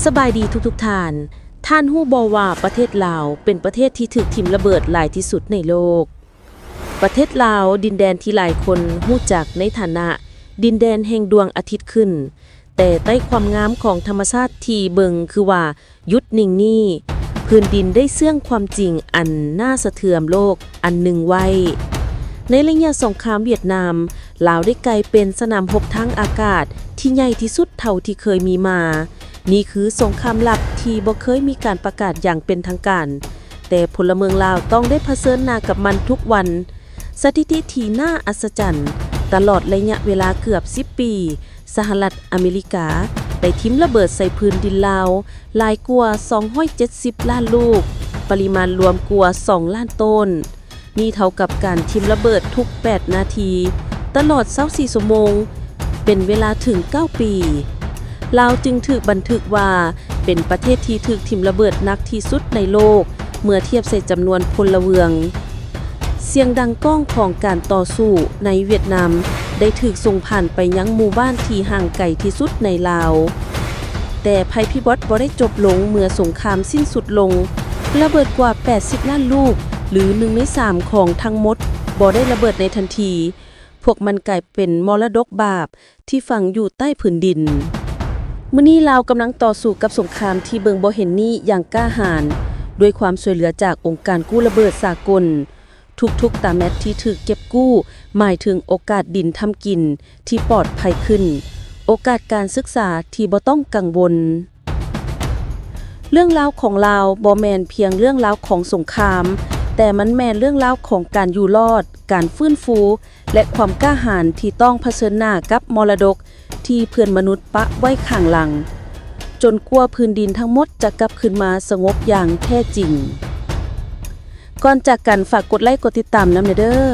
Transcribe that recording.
สบายดีทุกท่านท่านฮู้บ่ว่าประเทศลาวเป็นประเทศที่ถูกทิ่มระเบิดหลายที่สุดในโลกประเทศลาวดินแดนที่หลายคนฮู้จักในฐานะดินแดนแห่งดวงอาทิตย์ขึ้นแต่ใต้ความงามของธรรมชาติที่เบิงคือว่ายุดนิ่งนี้พื้นดินได้เสื่องความจริงอันน่าสะเทือนโลกอันหนึ่งไว้ในระยะสงครามเวียดนามลาวได้กลายเป็นสนามรบทางอากาศที่ใหญ่ที่สุดเท่าที่เคยมีมานี่คือสงครามลับที่บ่เคยมีการประกาศอย่างเป็นทางการแต่พลเมืองลาวต้องได้เผชิญหน้ากับมันทุกวันสถิติที่น่าอัศจรรย์ตลอดระยะเวลาเกือบ10ปีสหรัฐอเมริกาได้ทิ่มระเบิดใส่พื้นดินลาวหลายกว่า270ล้านลูกปริมาณรวมกว่า2ล้านต้นนี่เท่ากับการทิ่มระเบิดทุก8นาทีตลอด24ชั่วโมงเป็นเวลาถึง9ปีลาวจึงถูกบันทึกว่าเป็นประเทศที่ถูกทิ่มระเบิดหนักที่สุดในโลกเมื่อเทียบใส่จำนวนพลเมืองเสียงดังก้องของการต่อสู้ในเวียดนามได้ถูกส่งผ่านไปยังหมู่บ้านที่ห่างไกลที่สุดในลาวแต่ภัยพิบัติบ่ได้จบลงเมื่อสงครามสิ้นสุดลงระเบิดกว่า80ล้านลูกหรือ1ใน3ของทั้งหมดบ่ได้ระเบิดในทันทีพวกมันกลายเป็นมรดกบาปที่ฝังอยู่ใต้พื้นดินมื้อนี้ลาวกำลังต่อสู้กับสงครามที่เบิ่งบ่เห็นนี้อย่างกล้าหาญด้วยความช่วยเหลือจากองค์การกู้ระเบิดสากลทุกๆตาแมตที่ถูกเก็บกู้หมายถึงโอกาสดินทำกินที่ปลอดภัยขึ้นโอกาสการศึกษาที่บ่ต้องกังวลเรื่องราวของลาวบ่แม่นเพียงเรื่องราวของสงครามแต่มันแม่นเรื่องราวของการอยู่รอดการฟื้นฟูและความกล้าหาญที่ต้องเผชิญหน้ากับมรดกที่เพื่อนมนุษย์ปะไว้ข้างหลังจนกว่าพื้นดินทั้งหมดจะกลับคืนมาสงบอย่างแท้จริงก่อนจากกันฝากกดไลค์กดติดตามนำเด้อ